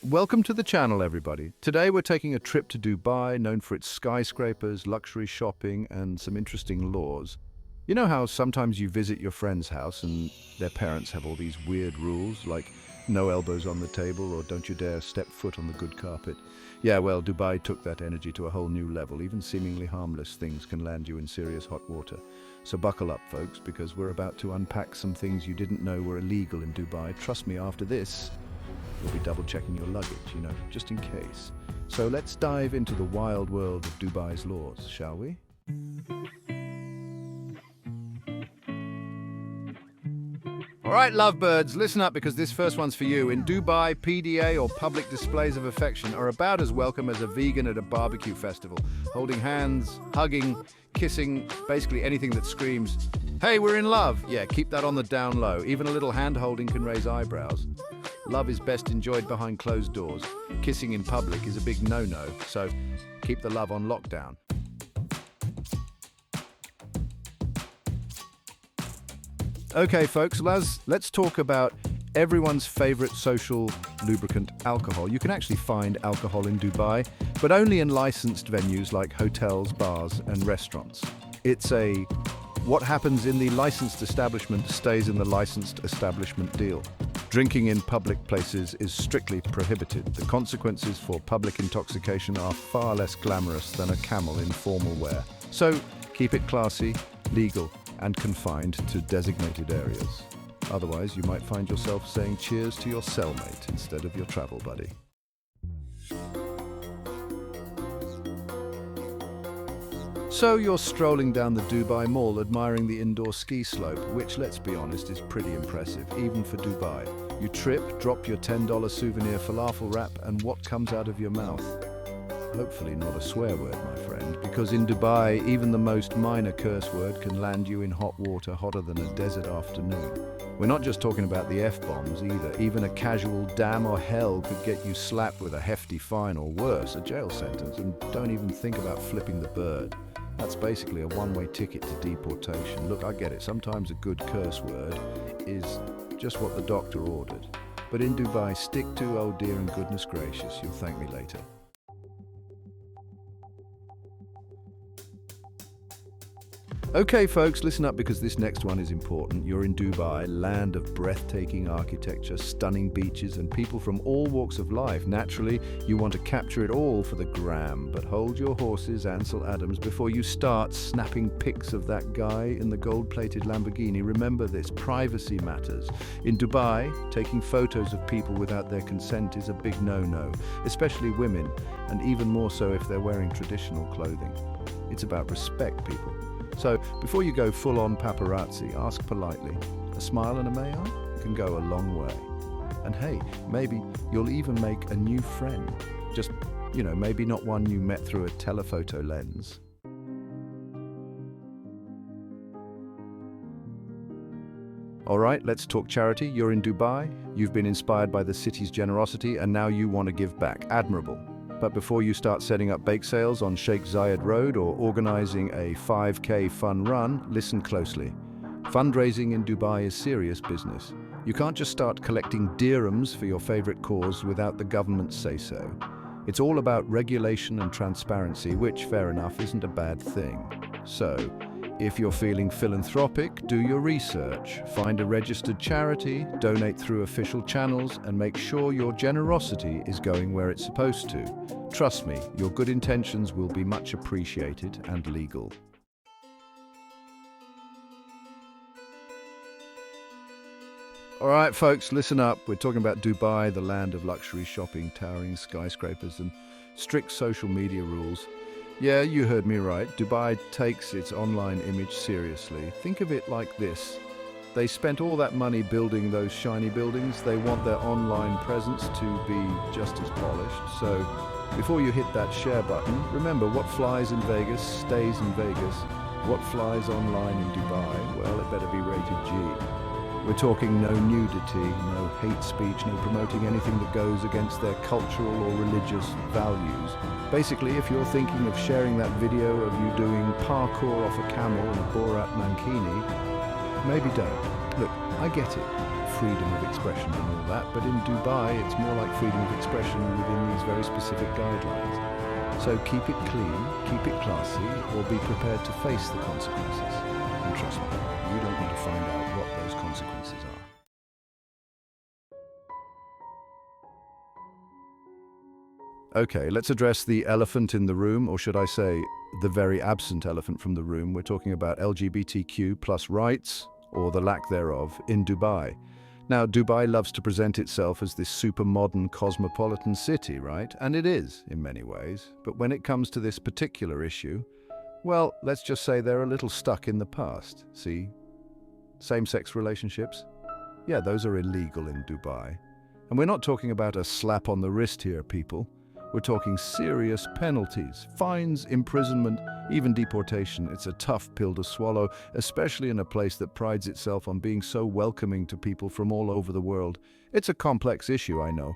Welcome to the channel, everybody. Today we're taking a trip to Dubai, known for its skyscrapers, luxury shopping, and some interesting laws. You know how sometimes you visit your friend's house and their parents have all these weird rules, like no elbows on the table or don't you dare step foot on the good carpet? Yeah, well, Dubai took that energy to a whole new level. Even seemingly harmless things can land you in serious hot water. So buckle up, folks, because we're about to unpack some things you didn't know were illegal in Dubai. Trust me, after this, you'll be double-checking your luggage, just in case. So let's dive into the wild world of Dubai's laws, shall we? All right, lovebirds, listen up because this first one's for you. In Dubai, PDA or public displays of affection are about as welcome as a vegan at a barbecue festival. Holding hands, hugging, kissing, basically anything that screams, "Hey, we're in love." Yeah, keep that on the down low. Even a little hand-holding can raise eyebrows. Love is best enjoyed behind closed doors. Kissing in public is a big no-no, so keep the love on lockdown. Okay, folks, let's talk about everyone's favorite social lubricant, alcohol. You can actually find alcohol in Dubai, but only in licensed venues like hotels, bars, and restaurants. It's what happens in the licensed establishment stays in the licensed establishment deal. Drinking in public places is strictly prohibited. The consequences for public intoxication are far less glamorous than a camel in formal wear. So keep it classy, legal, and confined to designated areas. Otherwise, you might find yourself saying cheers to your cellmate instead of your travel buddy. So you're strolling down the Dubai Mall admiring the indoor ski slope, which, let's be honest, is pretty impressive, even for Dubai. You trip, drop your $10 souvenir falafel wrap, and what comes out of your mouth? Hopefully not a swear word, my friend, because in Dubai, even the most minor curse word can land you in hot water hotter than a desert afternoon. We're not just talking about the F-bombs either. Even a casual damn or hell could get you slapped with a hefty fine or worse, a jail sentence, and don't even think about flipping the bird. That's basically a one-way ticket to deportation. Look, I get it. Sometimes a good curse word is just what the doctor ordered. But in Dubai, stick to, oh dear and goodness gracious, you'll thank me later. Okay, folks, listen up because this next one is important. You're in Dubai, land of breathtaking architecture, stunning beaches, and people from all walks of life. Naturally, you want to capture it all for the gram, but hold your horses, Ansel Adams, before you start snapping pics of that guy in the gold-plated Lamborghini. Remember this, privacy matters. In Dubai, taking photos of people without their consent is a big no-no, especially women, and even more so if they're wearing traditional clothing. It's about respect, people. So, before you go full-on paparazzi, ask politely. A smile and a may I can go a long way. And hey, maybe you'll even make a new friend. Just, maybe not one you met through a telephoto lens. All right, let's talk charity. You're in Dubai, you've been inspired by the city's generosity, and now you want to give back. Admirable. But before you start setting up bake sales on Sheikh Zayed Road or organizing a 5K fun run, listen closely. Fundraising in Dubai is serious business. You can't just start collecting dirhams for your favorite cause without the government's say-so. It's all about regulation and transparency, which, fair enough, isn't a bad thing. So, if you're feeling philanthropic, do your research, find a registered charity, donate through official channels, and make sure your generosity is going where it's supposed to. Trust me, your good intentions will be much appreciated and legal. All right, folks, listen up. We're talking about Dubai, the land of luxury shopping, towering skyscrapers, and strict social media rules. Yeah, you heard me right. Dubai takes its online image seriously. Think of it like this. They spent all that money building those shiny buildings. They want their online presence to be just as polished. So before you hit that share button, remember what flies in Vegas stays in Vegas. What flies online in Dubai, well, it better be rated G. We're talking no nudity, no hate speech, no promoting anything that goes against their cultural or religious values. Basically, if you're thinking of sharing that video of you doing parkour off a camel in a Borat mankini, maybe don't. Look, I get it. freedom of expression and all that, but in Dubai it's more like freedom of expression within these very specific guidelines. So keep it clean, keep it classy, or be prepared to face the consequences. And trust me, you don't want to find out what those consequences are. Okay, let's address the elephant in the room, or should I say, the very absent elephant from the room. We're talking about LGBTQ plus rights, or the lack thereof, in Dubai. Now, Dubai loves to present itself as this super modern cosmopolitan city, right? And it is, in many ways. But when it comes to this particular issue, well, let's just say they're a little stuck in the past. See? Same-sex relationships? Yeah, those are illegal in Dubai. And we're not talking about a slap on the wrist here, people. We're talking serious penalties, fines, imprisonment, even deportation. It's a tough pill to swallow, especially in a place that prides itself on being so welcoming to people from all over the world. It's a complex issue, I know.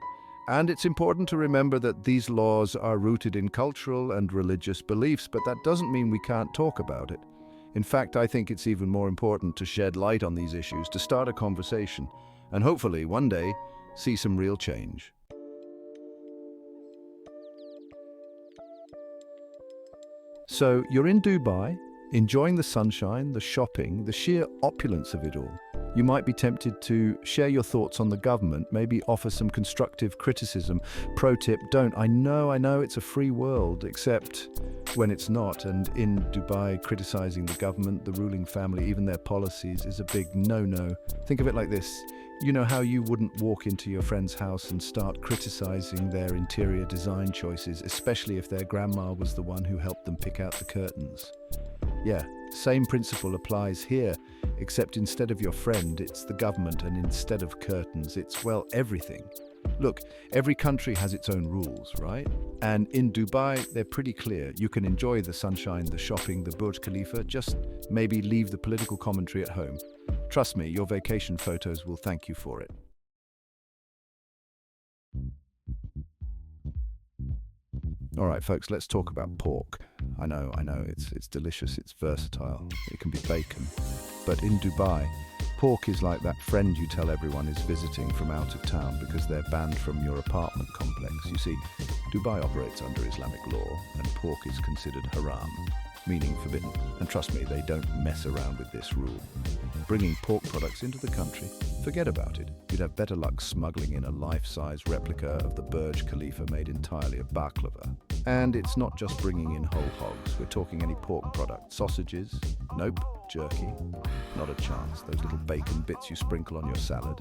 And it's important to remember that these laws are rooted in cultural and religious beliefs, but that doesn't mean we can't talk about it. In fact, I think it's even more important to shed light on these issues, to start a conversation, and hopefully, one day, see some real change. So you're in Dubai, enjoying the sunshine, the shopping, the sheer opulence of it all. You might be tempted to share your thoughts on the government, maybe offer some constructive criticism. Pro tip, don't. I know it's a free world, except when it's not. And in Dubai, criticizing the government, the ruling family, even their policies is a big no-no. Think of it like this. You know how you wouldn't walk into your friend's house and start criticizing their interior design choices, especially if their grandma was the one who helped them pick out the curtains. Yeah, same principle applies here, except instead of your friend, it's the government, and instead of curtains, it's, well, everything. Look, every country has its own rules, right? And in Dubai, they're pretty clear. You can enjoy the sunshine, the shopping, the Burj Khalifa, just maybe leave the political commentary at home. Trust me, your vacation photos will thank you for it. All right, folks, let's talk about pork. I know, it's delicious, it's versatile, it can be bacon. But in Dubai, pork is like that friend you tell everyone is visiting from out of town because they're banned from your apartment complex. You see, Dubai operates under Islamic law, and pork is considered haram, meaning forbidden. And trust me, they don't mess around with this rule. Bringing pork products into the country, forget about it. You'd have better luck smuggling in a life-size replica of the Burj Khalifa made entirely of baklava. And it's not just bringing in whole hogs. We're talking any pork product. Sausages? Nope. Jerky? Not a chance. Those little bacon bits you sprinkle on your salad.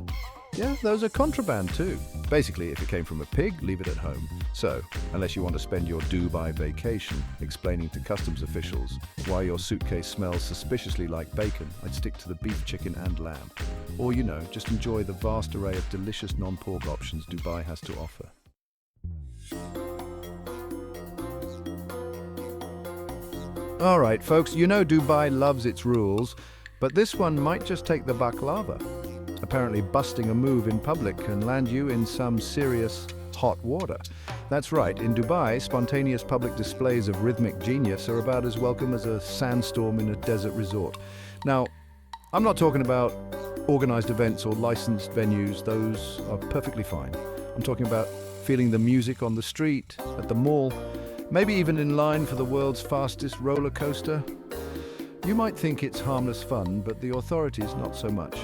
Yeah, those are contraband too. Basically, if it came from a pig, leave it at home. So, unless you want to spend your Dubai vacation explaining to customs officials why your suitcase smells suspiciously like bacon, I'd stick to the beef, chicken and lamb. Or, just enjoy the vast array of delicious non-pork options Dubai has to offer. All right, folks, Dubai loves its rules, but this one might just take the baklava. Apparently busting a move in public can land you in some serious hot water. That's right, in Dubai, spontaneous public displays of rhythmic genius are about as welcome as a sandstorm in a desert resort. Now, I'm not talking about organized events or licensed venues. Those are perfectly fine. I'm talking about feeling the music on the street, at the mall, maybe even in line for the world's fastest roller coaster. You might think it's harmless fun, but the authorities not so much.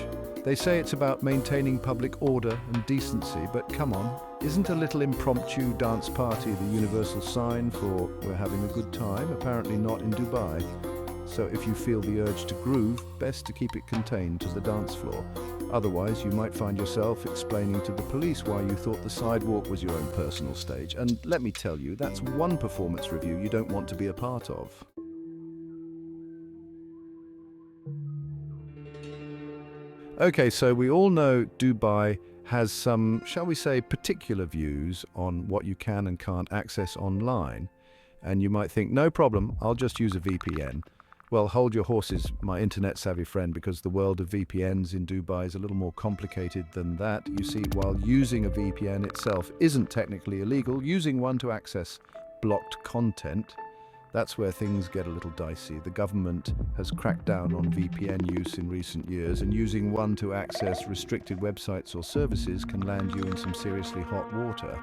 They say it's about maintaining public order and decency, but come on, isn't a little impromptu dance party the universal sign for we're having a good time? Apparently not in Dubai. So if you feel the urge to groove, best to keep it contained to the dance floor. Otherwise, you might find yourself explaining to the police why you thought the sidewalk was your own personal stage. And let me tell you, that's one performance review you don't want to be a part of. Okay, so we all know Dubai has some, shall we say, particular views on what you can and can't access online. And you might think, no problem, I'll just use a VPN. Well, hold your horses, my internet-savvy friend, because the world of VPNs in Dubai is a little more complicated than that. You see, while using a VPN itself isn't technically illegal, using one to access blocked content That's where things get a little dicey. The government has cracked down on VPN use in recent years, and using one to access restricted websites or services can land you in some seriously hot water.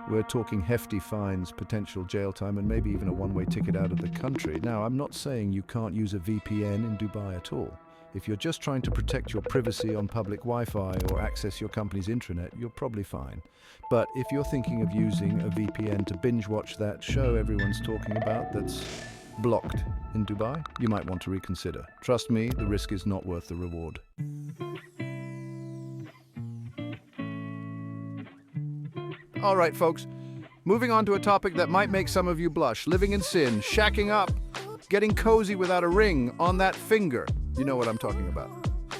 We're talking hefty fines, potential jail time, and maybe even a one-way ticket out of the country. Now, I'm not saying you can't use a VPN in Dubai at all. If you're just trying to protect your privacy on public Wi-Fi or access your company's intranet, you're probably fine. But if you're thinking of using a VPN to binge-watch that show everyone's talking about that's blocked in Dubai, you might want to reconsider. Trust me, the risk is not worth the reward. All right, folks, moving on to a topic that might make some of you blush. Living in sin, shacking up, getting cozy without a ring on that finger. You know what I'm talking about.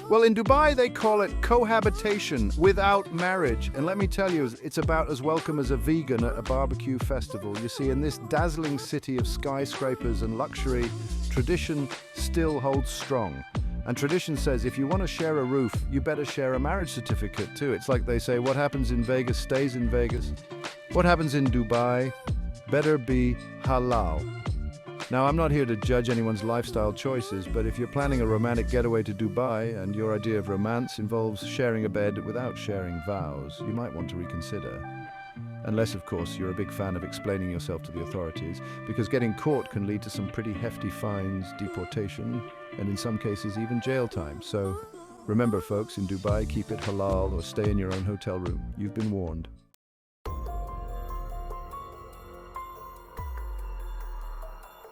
Well, in Dubai, they call it cohabitation without marriage. And let me tell you, it's about as welcome as a vegan at a barbecue festival. You see, in this dazzling city of skyscrapers and luxury, tradition still holds strong. And tradition says if you want to share a roof, you better share a marriage certificate too. It's like they say, what happens in Vegas stays in Vegas. What happens in Dubai better be halal. Now, I'm not here to judge anyone's lifestyle choices, but if you're planning a romantic getaway to Dubai and your idea of romance involves sharing a bed without sharing vows, you might want to reconsider. Unless, of course, you're a big fan of explaining yourself to the authorities, because getting caught can lead to some pretty hefty fines, deportation, and in some cases even jail time. So remember, folks, in Dubai, keep it halal or stay in your own hotel room. You've been warned.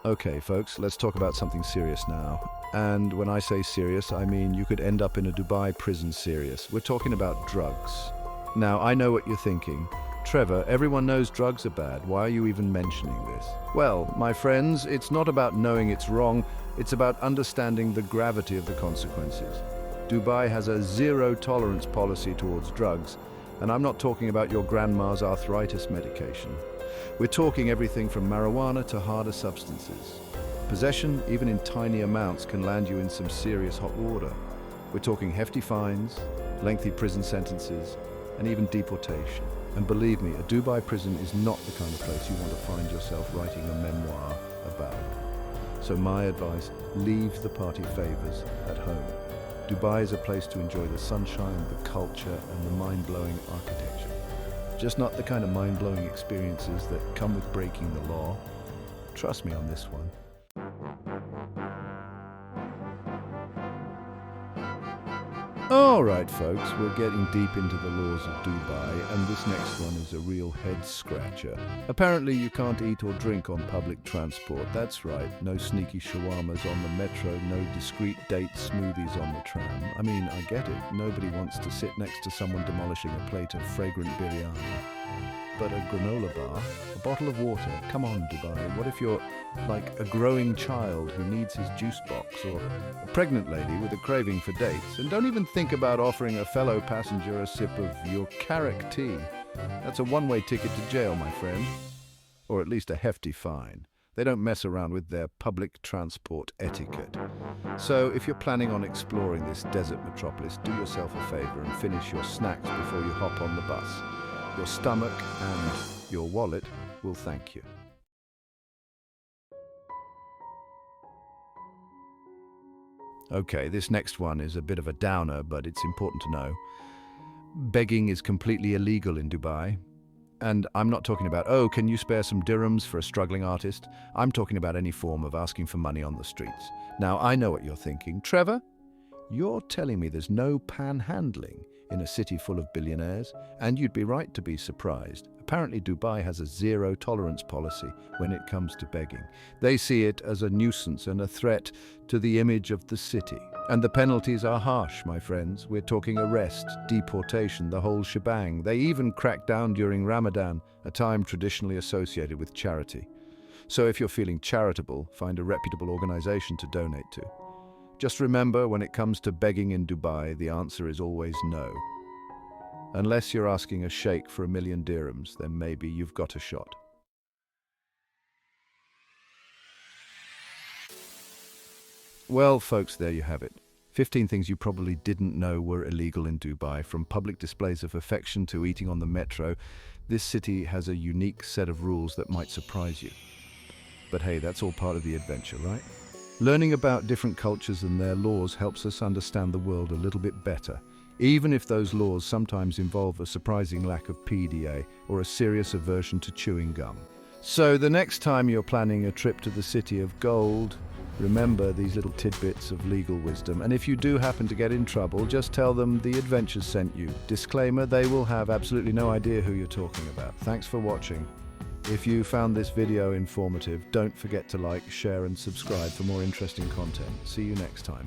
Okay, folks, let's talk about something serious now. And when I say serious, I mean you could end up in a Dubai prison serious. We're talking about drugs. Now, I know what you're thinking. Trevor, everyone knows drugs are bad. Why are you even mentioning this? Well, my friends, it's not about knowing it's wrong. It's about understanding the gravity of the consequences. Dubai has a zero-tolerance policy towards drugs. And I'm not talking about your grandma's arthritis medication. We're talking everything from marijuana to harder substances. Possession, even in tiny amounts, can land you in some serious hot water. We're talking hefty fines, lengthy prison sentences, and even deportation. And believe me, a Dubai prison is not the kind of place you want to find yourself writing a memoir about. So my advice, leave the party favors at home. Dubai is a place to enjoy the sunshine, the culture, and the mind-blowing architecture. Just not the kind of mind-blowing experiences that come with breaking the law. Trust me on this one. All right, folks, we're getting deep into the laws of Dubai, and this next one is a real head-scratcher. Apparently, you can't eat or drink on public transport. That's right, no sneaky shawarmas on the metro, no discreet date smoothies on the tram. I mean, I get it. Nobody wants to sit next to someone demolishing a plate of fragrant biryani. But a granola bar, a bottle of water, come on, Dubai. What if you're like a growing child who needs his juice box, or a pregnant lady with a craving for dates? And don't even think about offering a fellow passenger a sip of your carrot tea. That's a one-way ticket to jail, my friend. Or at least a hefty fine. They don't mess around with their public transport etiquette. So if you're planning on exploring this desert metropolis, do yourself a favor and finish your snacks before you hop on the bus. Your stomach and your wallet will thank you. Okay, this next one is a bit of a downer, but it's important to know. Begging is completely illegal in Dubai. And I'm not talking about, oh, can you spare some dirhams for a struggling artist? I'm talking about any form of asking for money on the streets. Now, I know what you're thinking. Trevor, you're telling me there's no panhandling in a city full of billionaires? And you'd be right to be surprised. Apparently, Dubai has a zero-tolerance policy when it comes to begging. They see it as a nuisance and a threat to the image of the city. And the penalties are harsh, my friends. We're talking arrest, deportation, the whole shebang. They even crack down during Ramadan, a time traditionally associated with charity. So if you're feeling charitable, find a reputable organization to donate to. Just remember, when it comes to begging in Dubai, the answer is always no. Unless you're asking a sheikh for 1 million dirhams, then maybe you've got a shot. Well, folks, there you have it. 15 things you probably didn't know were illegal in Dubai, from public displays of affection to eating on the metro. This city has a unique set of rules that might surprise you. But hey, that's all part of the adventure, right? Learning about different cultures and their laws helps us understand the world a little bit better, even if those laws sometimes involve a surprising lack of PDA or a serious aversion to chewing gum. So the next time you're planning a trip to the City of Gold, remember these little tidbits of legal wisdom. And if you do happen to get in trouble, just tell them the adventures sent you. Disclaimer, they will have absolutely no idea who you're talking about. Thanks for watching. If you found this video informative, don't forget to like, share and subscribe for more interesting content. See you next time.